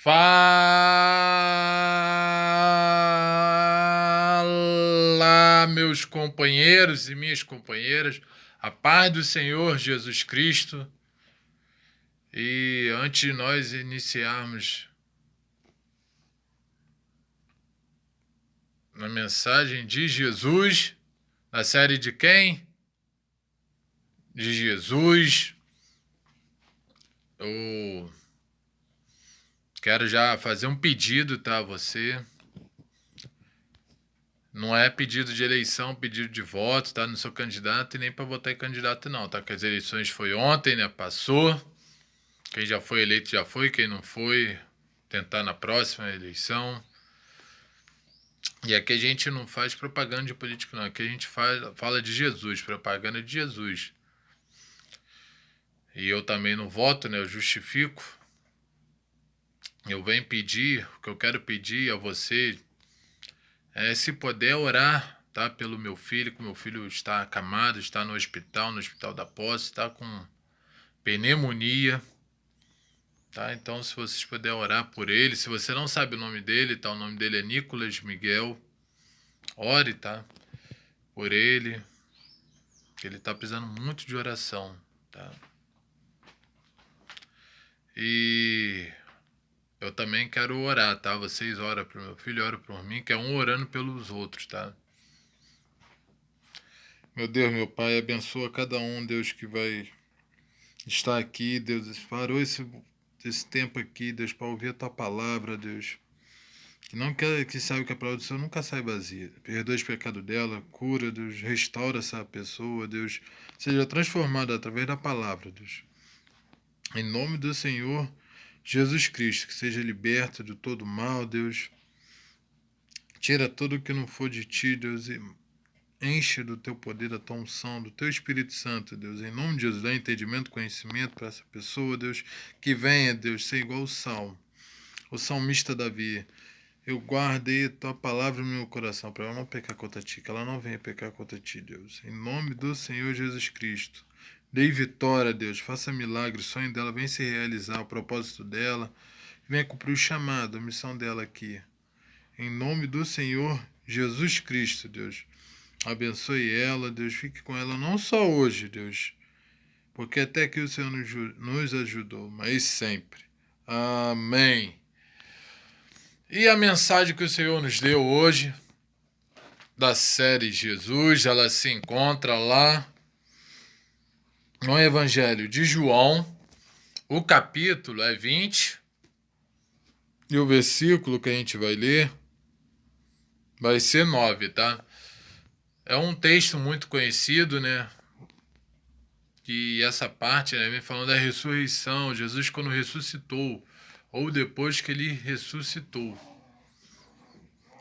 Fala, meus companheiros e minhas companheiras, a paz do Senhor Jesus Cristo. E antes de nós iniciarmos na mensagem de Jesus, na série de quem? De Jesus. Eu quero já fazer um pedido, tá? Você. Não é pedido de eleição, pedido de voto, tá? Não sou candidato e nem para votar em candidato não, tá? Que as eleições foi ontem, né? Passou. Quem já foi eleito já foi, quem não foi, tentar na próxima eleição. E aqui a gente não faz propaganda de político não, aqui a gente fala de Jesus, propaganda de Jesus. E eu também não voto, né? Eu justifico. Eu venho pedir, o que eu quero pedir a você é, se puder, orar, tá? Pelo meu filho, que meu filho está acamado, está no hospital da posse, está com pneumonia, tá? Então, se vocês puderem orar por ele, se você não sabe o nome dele, tá? O nome dele é Nicolas Miguel, ore, tá? Por ele, que ele está precisando muito de oração, tá? E eu também quero orar, tá? Vocês oram pro meu filho, oram por mim, que é um orando pelos outros, tá? Meu Deus, meu Pai, abençoa cada um, Deus, que vai estar aqui, Deus, parou esse tempo aqui, Deus, para ouvir a Tua palavra, Deus. Que não quer que saiba que a palavra do Senhor nunca sai vazia. Perdoa os pecados dela, cura, Deus, restaura essa pessoa, Deus. Seja transformada através da palavra, Deus. Em nome do Senhor Jesus Cristo, que seja liberta de todo mal, Deus. Tira tudo que não for de Ti, Deus, e enche do Teu poder, da Tua unção, do Teu Espírito Santo, Deus. Em nome de Jesus, dá entendimento, conhecimento para essa pessoa, Deus. Que venha, Deus, ser igual o Salmo. O salmista Davi. Eu guardei a Tua palavra no meu coração para ela não pecar contra Ti, que ela não venha pecar contra Ti, Deus. Em nome do Senhor Jesus Cristo. Dei vitória, Deus. Faça milagre. O sonho dela vem se realizar. O propósito dela. Venha cumprir o chamado, a missão dela aqui. Em nome do Senhor Jesus Cristo, Deus. Abençoe ela, Deus. Fique com ela não só hoje, Deus. Porque até que o Senhor nos ajudou, mas sempre. Amém. E a mensagem que o Senhor nos deu hoje, da série Jesus, ela se encontra lá no Evangelho de João. O capítulo é 20 e o versículo que a gente vai ler vai ser 9, tá? É um texto muito conhecido, né? Que essa parte, né, vem falando da ressurreição, Jesus quando ressuscitou, ou depois que ele ressuscitou.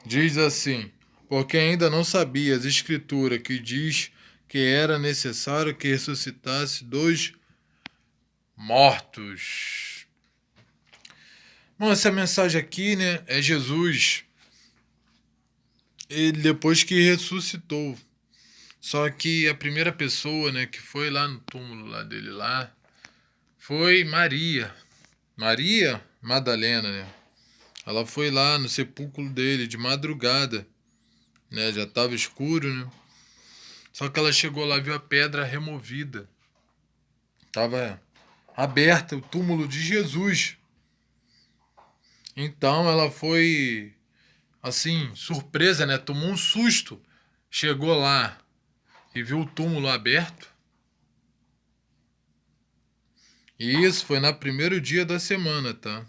Diz assim: porque ainda não sabias a escritura que diz que era necessário que ressuscitasse dos mortos. Bom, essa mensagem aqui, né, é Jesus, ele depois que ressuscitou. Só que a primeira pessoa, né, que foi lá no túmulo lá dele lá, foi Maria. Maria Madalena, né? Ela foi lá no sepulcro dele de madrugada, né? Já estava escuro, né? Só que ela chegou lá e viu a pedra removida. Estava aberta o túmulo de Jesus. Então ela foi, assim, surpresa, né? Tomou um susto. Chegou lá e viu o túmulo aberto. E isso foi no primeiro dia da semana, tá?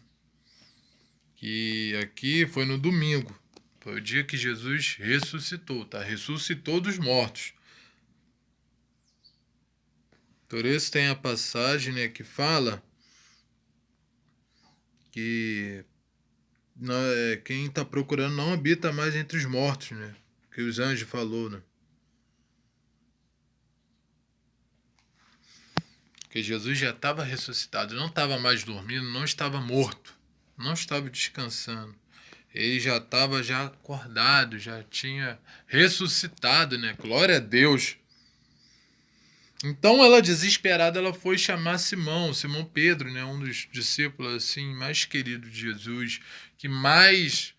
Que aqui foi no domingo. Foi o dia que Jesus ressuscitou, tá? Ressuscitou dos mortos. Por isso tem a passagem, né, que fala que quem está procurando não habita mais entre os mortos, né? Que os anjos falou, né? Que Jesus já estava ressuscitado, não estava mais dormindo, não estava morto, não estava descansando. Ele já estava já acordado, já tinha ressuscitado, né? Glória a Deus. Então ela, desesperada, ela foi chamar Simão Pedro, né, um dos discípulos assim mais queridos de Jesus, que mais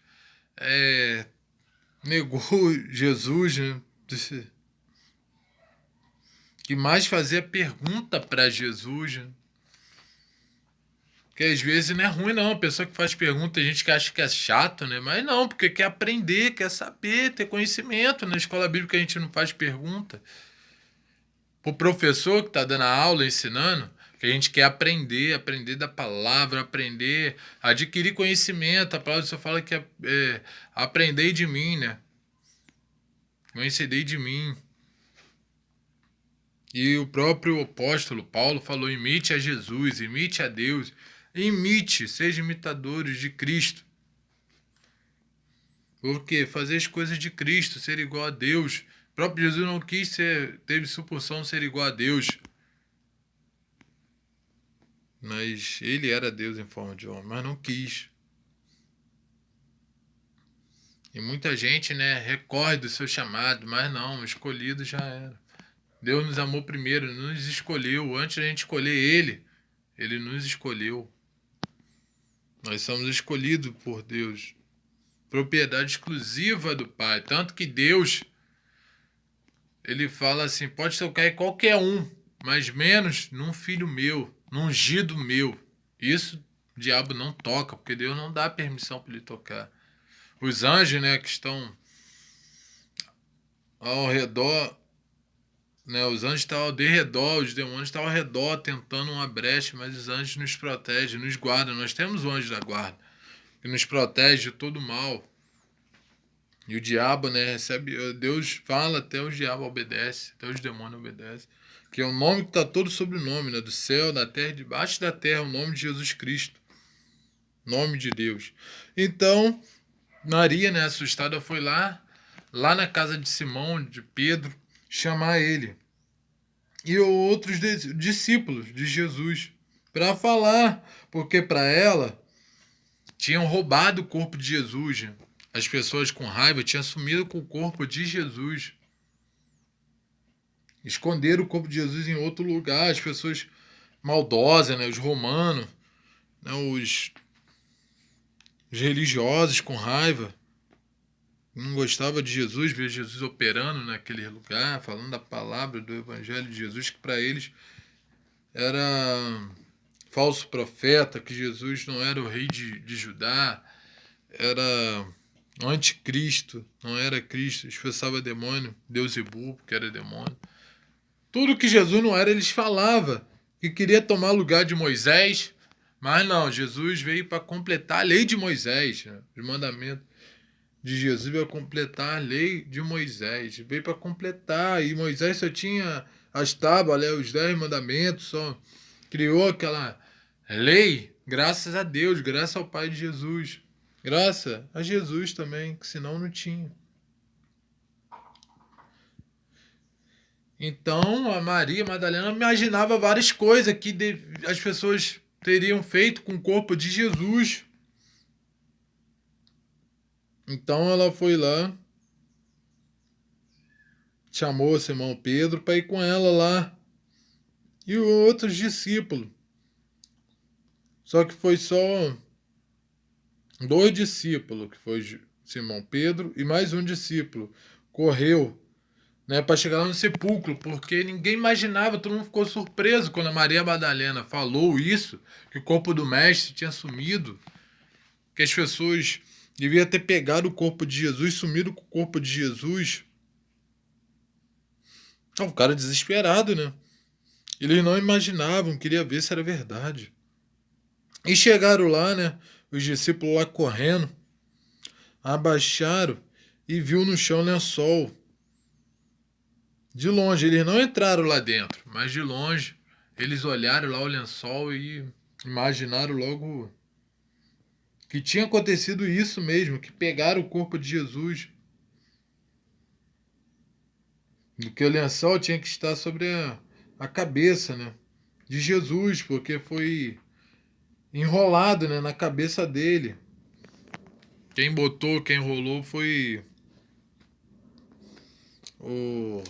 negou Jesus, né, que mais fazia pergunta para Jesus, né? Que às vezes não é ruim, não. A pessoa que faz pergunta, a gente que acha que é chato, né? Mas não, porque quer aprender, quer saber, ter conhecimento. Na escola bíblica a gente não faz pergunta. O professor que está dando a aula, ensinando, que a gente quer aprender, aprender da palavra, aprender, adquirir conhecimento. A palavra só fala que aprendei de mim, né? Conhecerei de mim. E o próprio apóstolo Paulo falou: imite a Jesus, imite a Deus, imite, seja imitadores de Cristo. Porque fazer as coisas de Cristo, ser igual a Deus. O próprio Jesus não quis ser, teve suposição ser igual a Deus. Mas ele era Deus em forma de homem, mas não quis. E muita gente, né, recorre do seu chamado, mas não, o escolhido já era. Deus nos amou primeiro, nos escolheu. Antes de a gente escolher ele nos escolheu. Nós somos escolhidos por Deus. Propriedade exclusiva do Pai. Tanto que Deus, ele fala assim, pode tocar em qualquer um, mas menos num filho meu, num ungido meu. Isso o diabo não toca, porque Deus não dá permissão para ele tocar. Os anjos, né, que estão ao redor, né, os anjos estão ao redor, os demônios estão ao redor tentando uma brecha, mas os anjos nos protegem, nos guardam. Nós temos o anjo da guarda, que nos protege de todo mal. E o diabo, né, recebe, Deus fala, até o diabo obedece, até os demônios obedecem. Que é o nome que está todo sobre o nome, né, do céu, da terra, debaixo da terra, o nome de Jesus Cristo. Nome de Deus. Então, Maria, né, assustada, foi lá na casa de Simão, de Pedro, chamar ele. E outros discípulos de Jesus, para falar, porque para ela tinham roubado o corpo de Jesus, né? As pessoas com raiva tinham sumido com o corpo de Jesus. Esconderam o corpo de Jesus em outro lugar. As pessoas maldosas, né? Os romanos, né? Os religiosos com raiva. Não gostava de Jesus, ver Jesus operando naquele lugar, falando da palavra do Evangelho de Jesus, que para eles era falso profeta, que Jesus não era o rei de Judá, era anticristo, não era Cristo, expulsava demônio, Beuzebu, que era demônio. Tudo que Jesus não era, eles falavam, que queria tomar lugar de Moisés, mas não, Jesus veio para completar a lei de Moisés, né? Os mandamentos de Jesus veio completar a lei de Moisés, veio para completar, e Moisés só tinha as tábuas, né, os 10 mandamentos, só criou aquela lei, graças a Deus, graças ao Pai de Jesus, graças a Jesus também, que senão não tinha. Então a Maria Madalena imaginava várias coisas que as pessoas teriam feito com o corpo de Jesus. Então ela foi lá, chamou Simão Pedro para ir com ela lá e os outros discípulos. Só que foi só 2 discípulos, que foi Simão Pedro e mais um discípulo. Correu, né, para chegar lá no sepulcro, porque ninguém imaginava, todo mundo ficou surpreso quando a Maria Madalena falou isso, que o corpo do mestre tinha sumido, que as pessoas deviam ter pegado o corpo de Jesus, sumido com o corpo de Jesus. Então, o cara desesperado, né? Eles não imaginavam, queria ver se era verdade. E chegaram lá, né? Os discípulos lá correndo, abaixaram e viu no chão lençol. De longe, eles não entraram lá dentro, mas de longe eles olharam lá o lençol e imaginaram logo que tinha acontecido isso mesmo, que pegaram o corpo de Jesus. E que o lençol tinha que estar sobre a cabeça, né, de Jesus, porque foi enrolado, né, na cabeça dele. Quem botou, quem enrolou foi o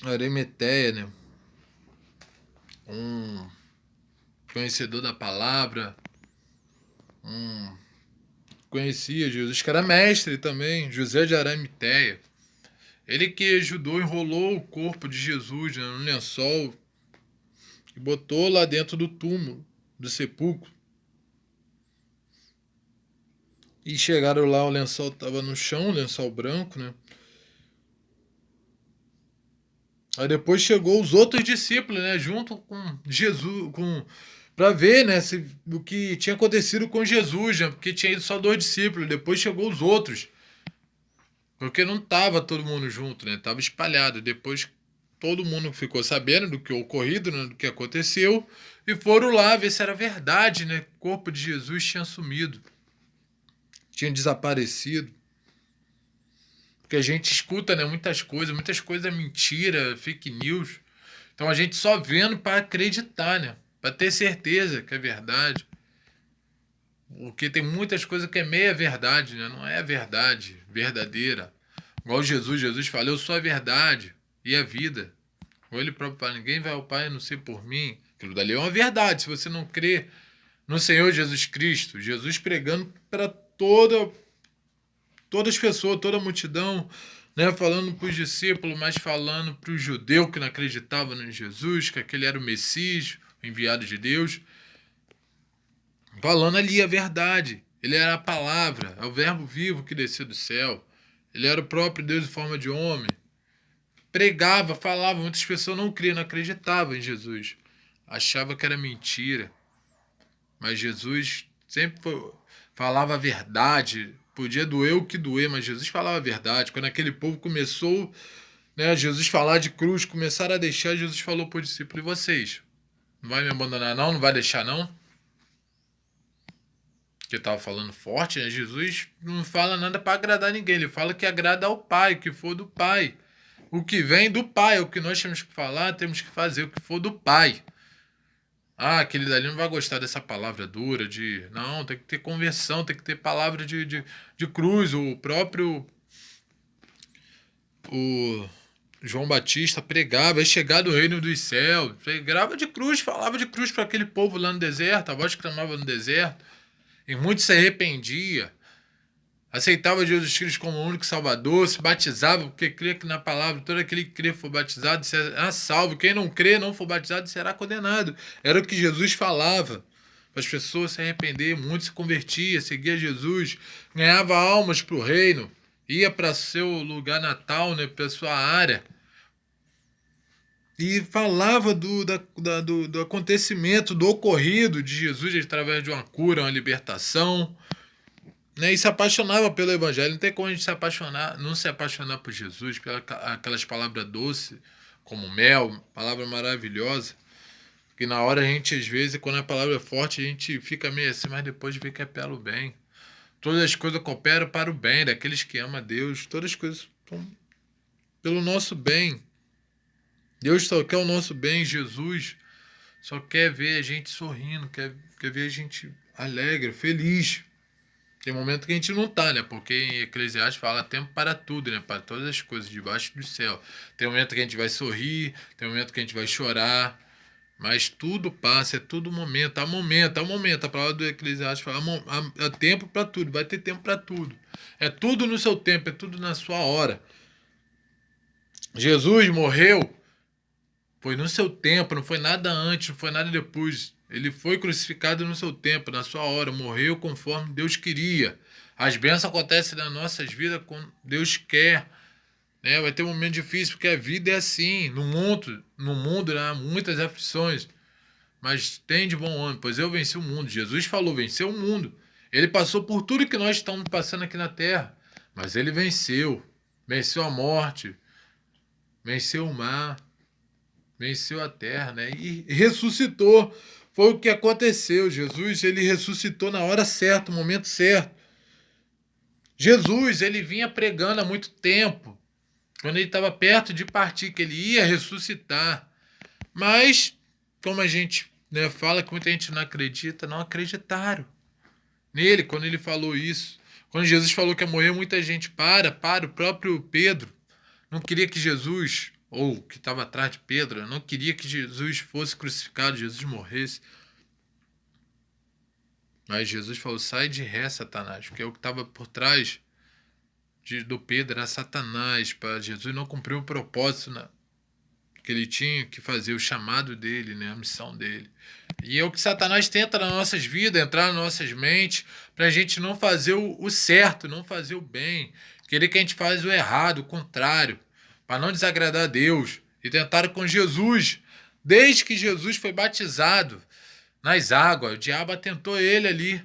Arimateia, né? Um conhecedor da palavra, um conhecia Jesus, que era mestre também, José de Arimateia. Ele que ajudou, enrolou o corpo de Jesus, né, no lençol e botou lá dentro do túmulo, do sepulcro. E chegaram lá, o lençol estava no chão, o lençol branco, né? Aí depois chegou os outros discípulos, né, junto com Jesus, para ver, né, o que tinha acontecido com Jesus, né, porque tinha ido só 2 discípulos, depois chegou os outros, porque não estava todo mundo junto, né, estava espalhado. Depois todo mundo ficou sabendo do que ocorrido, né, do que aconteceu, e foram lá ver se era verdade, né, o corpo de Jesus tinha sumido, tinha desaparecido. Porque a gente escuta, né, muitas coisas é mentira, fake news. Então a gente só vendo para acreditar, né? Para ter certeza que é verdade. Porque tem muitas coisas que é meia verdade, né? Não é verdade verdadeira. Igual Jesus fala, eu sou a verdade e a vida. Ou ele próprio fala, ninguém vai ao Pai a não ser por mim. Aquilo dali é uma verdade. Se você não crê no Senhor Jesus Cristo, Jesus pregando para todas as pessoas, toda a multidão, né, falando para os discípulos, mas falando para o judeu que não acreditava em Jesus, que aquele era o Messias, o enviado de Deus, falando ali a verdade. Ele era a palavra, é o verbo vivo que desceu do céu. Ele era o próprio Deus em forma de homem. Pregava, falava, muitas pessoas não criam, não acreditavam em Jesus. Achavam que era mentira. Mas Jesus sempre falava a verdade. Podia doer o que doer, mas Jesus falava a verdade. Quando aquele povo começou, né, Jesus falar de cruz, começaram a deixar, Jesus falou para os discípulos, e vocês? Não vai me abandonar não? Não vai deixar não? Que estava falando forte, né? Jesus não fala nada para agradar ninguém. Ele fala que agrada ao Pai, o que for do Pai. O que vem do Pai, o que nós temos que falar, temos que fazer o que for do Pai. Ah, aquele dali não vai gostar dessa palavra dura de... Não, tem que ter conversão, tem que ter palavra de cruz. O próprio... O João Batista pregava, é chegado o reino dos céus. Pregava de cruz, falava de cruz para aquele povo lá no deserto, a voz que clamava no deserto. E muitos se arrependiam. Aceitava Jesus Cristo como o único Salvador, se batizava, porque cria que na palavra, todo aquele que crê for batizado será salvo. Quem não crê, não for batizado, será condenado. Era o que Jesus falava. Para as pessoas se arrepender, muitos se convertiam, seguia Jesus, ganhava almas para o reino, ia para seu lugar natal, né, para sua área. E falava do acontecimento, do ocorrido de Jesus através de uma cura, uma libertação, né, e se apaixonava pelo Evangelho. Não tem como a gente se apaixonar, não se apaixonar por Jesus, pelas aquelas palavras doces, como mel, palavra maravilhosa, que na hora a gente, às vezes, quando a palavra é forte, a gente fica meio assim, mas depois vê que é pelo bem. Todas as coisas cooperam para o bem daqueles que amam a Deus, todas as coisas estão pelo nosso bem. Deus só quer o nosso bem, Jesus só quer ver a gente sorrindo, quer ver a gente alegre, feliz. Tem momento que a gente não tá, né? Porque em Eclesiastes fala tempo para tudo, né? Para todas as coisas debaixo do céu. Tem momento que a gente vai sorrir, tem momento que a gente vai chorar, mas tudo passa, é tudo momento, há momento, há momento. A palavra do Eclesiastes fala, há tempo para tudo, vai ter tempo para tudo. É tudo no seu tempo, é tudo na sua hora. Jesus morreu, foi no seu tempo, não foi nada antes, não foi nada depois. Ele foi crucificado no seu tempo, na sua hora, morreu conforme Deus queria. As bênçãos acontecem nas nossas vidas quando Deus quer. Né? Vai ter um momento difícil, porque a vida é assim. No mundo né, há muitas aflições. Mas tem de bom ânimo, pois eu venci o mundo. Jesus falou, venceu o mundo. Ele passou por tudo que nós estamos passando aqui na terra. Mas ele venceu. Venceu a morte. Venceu o mar. Venceu a terra, né? E ressuscitou. Foi o que aconteceu. Jesus, ele ressuscitou na hora certa, no momento certo. Jesus, ele vinha pregando há muito tempo, quando ele estava perto de partir, que ele ia ressuscitar. Mas, como a gente, né, fala que muita gente não acredita, não acreditaram nele quando ele falou isso. Quando Jesus falou que ia morrer, muita gente para o próprio Pedro não queria que Jesus ou que estava atrás de Pedro, não queria que Jesus fosse crucificado, Jesus morresse. Mas Jesus falou, sai de ré, Satanás, porque o que estava por trás do Pedro era Satanás, para Jesus não cumprir o propósito que ele tinha que fazer, o chamado dele, né, a missão dele. E é o que Satanás tenta nas nossas vidas, entrar nas nossas mentes, para a gente não fazer o certo, não fazer o bem, querer que a gente faz o errado, o contrário, para não desagradar a Deus. E tentaram com Jesus, desde que Jesus foi batizado nas águas, o diabo atentou ele ali.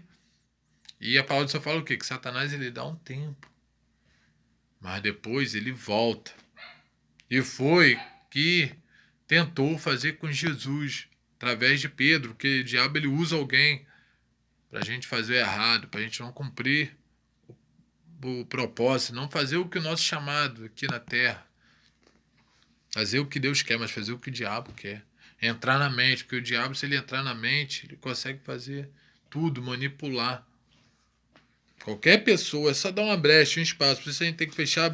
E a palavra só fala o quê? Que Satanás ele dá um tempo, mas depois ele volta. E foi que tentou fazer com Jesus, através de Pedro, porque o diabo ele usa alguém para a gente fazer o errado, para a gente não cumprir o propósito, não fazer o que o nosso chamado aqui na terra. Fazer o que Deus quer, mas fazer o que o diabo quer. Entrar na mente, porque o diabo, se ele entrar na mente, ele consegue fazer tudo, manipular. Qualquer pessoa, é só dar uma brecha, um espaço. Por isso a gente tem que fechar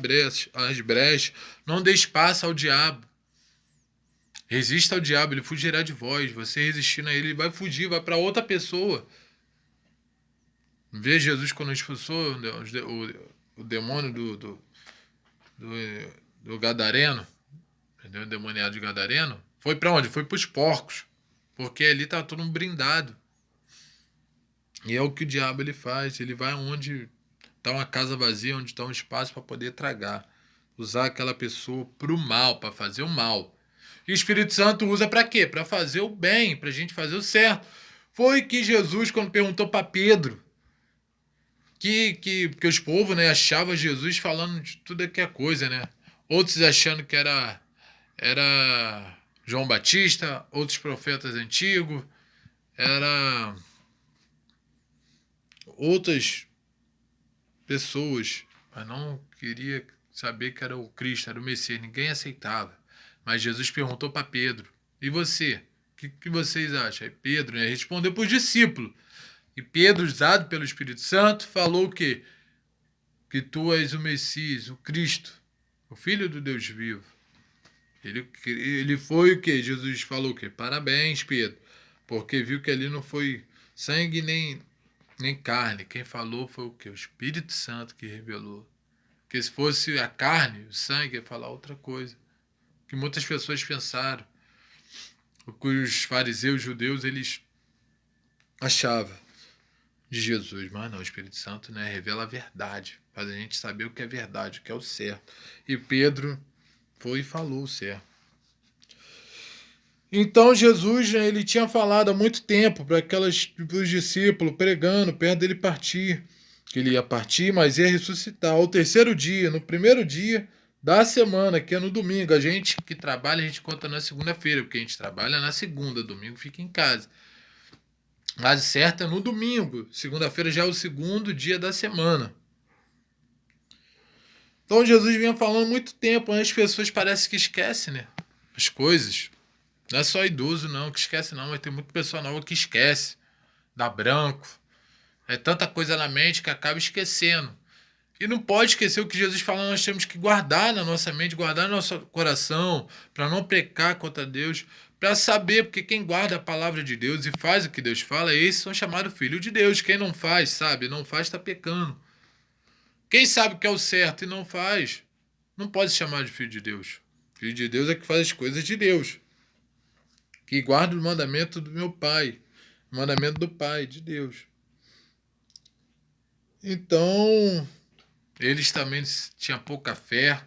as brechas. Não dê espaço ao diabo. Resista ao diabo, ele fugirá de vós. Você resistindo a ele, ele vai fugir, vai para outra pessoa. Vê Jesus quando expulsou o demônio do Gadareno, entendeu? O demoniado de Gadareno. Foi para onde? Foi para os porcos. Porque ali está todo mundo brindado. E é o que o diabo ele faz. Ele vai onde está uma casa vazia, onde está um espaço para poder tragar. Usar aquela pessoa para o mal, para fazer o mal. E o Espírito Santo usa para quê? Para fazer o bem, para a gente fazer o certo. Foi que Jesus, quando perguntou para Pedro, que os povos, né, achavam Jesus falando de tudo que é coisa, né? Outros achando que era João Batista, outros profetas antigos, era outras pessoas, mas não queria saber que era o Cristo, era o Messias, ninguém aceitava. Mas Jesus perguntou para Pedro, e você? O que vocês acham? Aí Pedro, né, respondeu para os discípulos. E Pedro, usado pelo Espírito Santo, falou o quê? Que tu és o Messias, o Cristo, o Filho do Deus vivo. Ele foi o quê? Jesus falou o quê? Parabéns, Pedro, porque viu que ali não foi sangue nem carne. Quem falou foi o quê? O Espírito Santo que revelou. Porque se fosse a carne, o sangue, ia falar outra coisa. Que muitas pessoas pensaram. O que os fariseus judeus, eles achavam de Jesus. Mas não, o Espírito Santo, né, revela a verdade. Faz a gente saber o que é verdade, o que é o certo. E Pedro foi e falou o certo. Então Jesus, né, ele tinha falado há muito tempo para os discípulos, pregando, perto dele partir. Que ele ia partir, mas ia ressuscitar. Ao terceiro dia, no primeiro dia da semana, que é no domingo. A gente que trabalha, a gente conta na segunda-feira, porque a gente trabalha na segunda, domingo fica em casa. Mas o certo é no domingo. Segunda-feira já é o segundo dia da semana. Então Jesus vinha falando muito tempo, as pessoas parecem que esquecem, né? As coisas. Não é só idoso não que esquece não, mas tem muita pessoa nova que esquece. Dá branco. É tanta coisa na mente que acaba esquecendo. E não pode esquecer o que Jesus fala, nós temos que guardar na nossa mente, guardar no nosso coração, para não pecar contra Deus, para saber, porque quem guarda a palavra de Deus e faz o que Deus fala, esses são chamados filhos de Deus. Quem não faz, sabe, não faz, está pecando. Quem sabe o que é o certo e não faz, não pode se chamar de filho de Deus. Filho de Deus é que faz as coisas de Deus. Que guarda o mandamento do meu Pai, o mandamento do Pai, de Deus. Então, eles também tinham pouca fé.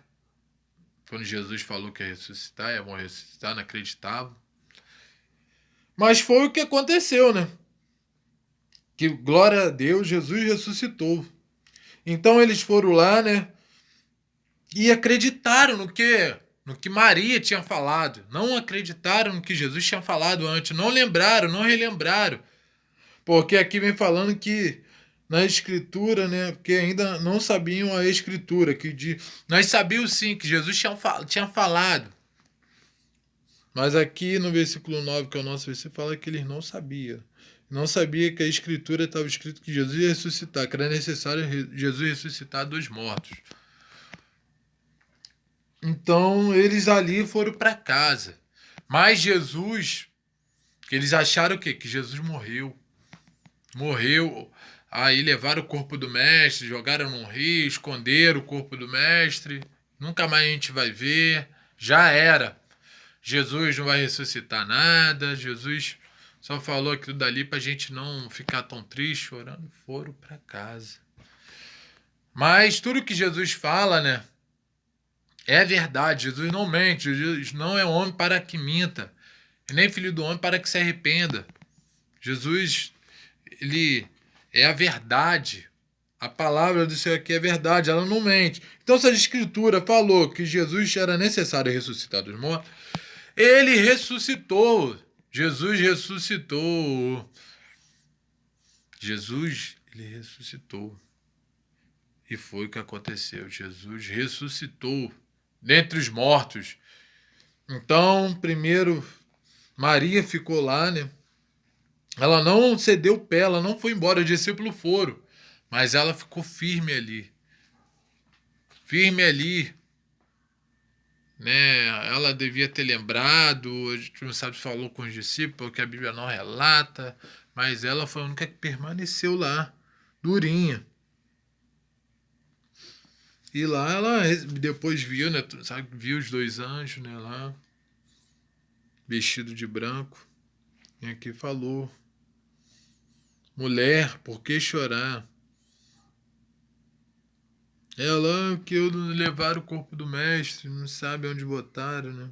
Quando Jesus falou que ia ressuscitar, iam ressuscitar, não acreditavam. Mas foi o que aconteceu, né? Que, glória a Deus, Jesus ressuscitou. Então eles foram lá, né? E acreditaram no que Maria tinha falado. Não acreditaram no que Jesus tinha falado antes. Não lembraram, não relembraram. Porque aqui vem falando que na escritura, né, porque ainda não sabiam a escritura, nós sabíamos sim que Jesus tinha falado. Mas aqui no versículo 9, que é o nosso versículo, fala que eles não sabiam. Não sabia que a escritura estava escrito que Jesus ia ressuscitar, que era necessário Jesus ressuscitar dos mortos. Então, eles ali foram para casa. Mas Jesus, que eles acharam o quê? Que Jesus morreu. Morreu. Aí levaram o corpo do mestre, jogaram num rio, esconderam o corpo do mestre. Nunca mais a gente vai ver. Já era. Jesus não vai ressuscitar nada. Jesus só falou aquilo dali pra gente não ficar tão triste, chorando. Foram para casa. Mas tudo que Jesus fala, né? É verdade. Jesus não mente. Jesus não é homem para que minta. E nem filho do homem para que se arrependa. Jesus, ele é a verdade. A palavra do Senhor aqui é verdade, ela não mente. Então, se a Escritura falou que Jesus era necessário ressuscitar dos mortos, ele ressuscitou. Jesus ressuscitou. Jesus, ele ressuscitou. E foi o que aconteceu. Jesus ressuscitou dentre os mortos. Então, primeiro, Maria ficou lá, né? Ela não cedeu o pé, ela não foi embora, os discípulos foram. Mas ela ficou firme ali. Firme ali. Né? Ela devia ter lembrado, a gente não sabe se falou com os discípulos, que a Bíblia não relata, mas ela foi a única que permaneceu lá, durinha. E lá ela depois viu, né? Sabe, viu os dois anjos, né? Lá, vestido de branco. E aqui falou: mulher, por que chorar? Ela que eu levar o corpo do mestre, não sabe onde botaram, né?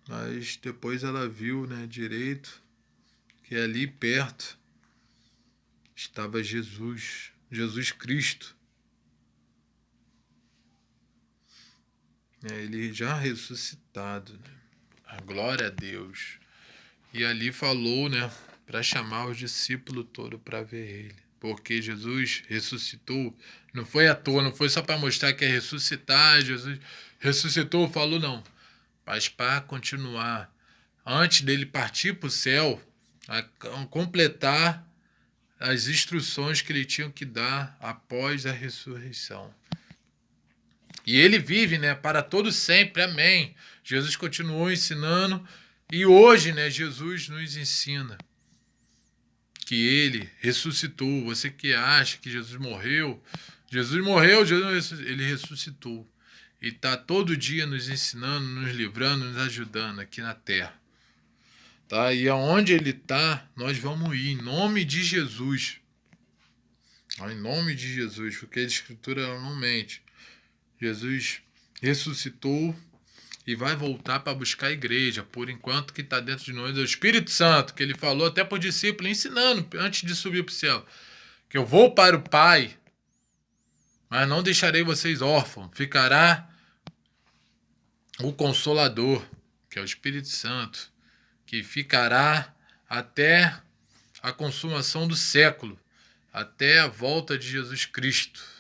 Mas depois ela viu, né, direito, que ali perto estava Jesus, Jesus Cristo. Ele já ressuscitado, né? A glória a Deus. E ali falou, né, para chamar os discípulos todos para ver ele. Porque Jesus ressuscitou, não foi à toa, não foi só para mostrar que é ressuscitar, Jesus ressuscitou, falou não. Mas para continuar, antes dele partir para o céu, a completar as instruções que ele tinha que dar após a ressurreição. E ele vive, né, para todo sempre. Amém. Jesus continuou ensinando e hoje, né, Jesus nos ensina que ele ressuscitou. Você que acha que Jesus morreu, ele ressuscitou. E está todo dia nos ensinando, nos livrando, nos ajudando aqui na terra. Tá? E aonde ele está, nós vamos ir, em nome de Jesus. Em nome de Jesus, porque a Escritura não mente. Jesus ressuscitou e vai voltar para buscar a igreja. Por enquanto, que está dentro de nós é o Espírito Santo, que ele falou até para o discípulo, ensinando antes de subir para o céu, que eu vou para o Pai, mas não deixarei vocês órfãos. Ficará o Consolador, que é o Espírito Santo, que ficará até a consumação do século, até a volta de Jesus Cristo.